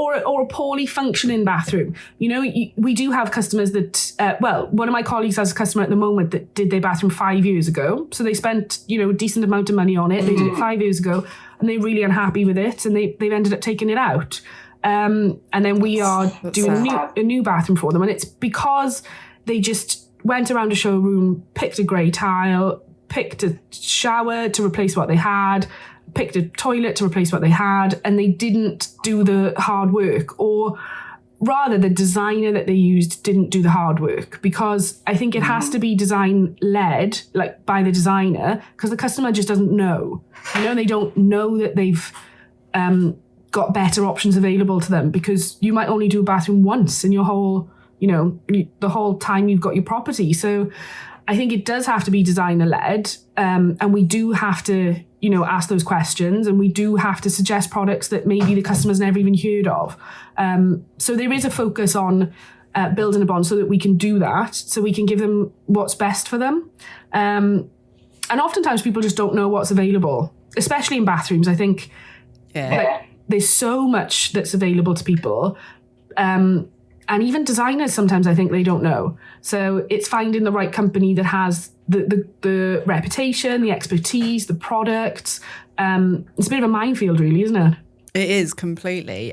or a poorly functioning bathroom. We do have customers that, one of my colleagues has a customer at the moment that did their bathroom 5 years ago. So they spent, a decent amount of money on it. They did it 5 years ago and they're really unhappy with it and they've ended up taking it out. And then we are doing a new bathroom for them. And it's because they just went around a showroom, picked a grey tile, picked a shower to replace what they had, picked a toilet to replace what they had, and they didn't do the hard work, or rather the designer that they used didn't do the hard work, because I think it has to be design led, like by the designer, because the customer just doesn't know. They don't know that they've got better options available to them, because you might only do a bathroom once in your whole, the whole time you've got your property. So I think it does have to be designer led, and we do have to ask those questions, and we do have to suggest products that maybe the customer's never even heard of. So there is a focus on building a bond so that we can do that, so we can give them what's best for them. And oftentimes people just don't know what's available, especially in bathrooms. I think there's so much that's available to people. And even designers, sometimes I think they don't know. So it's finding the right company that has the reputation, the expertise, the products. It's a bit of a minefield, really, isn't it? It is completely.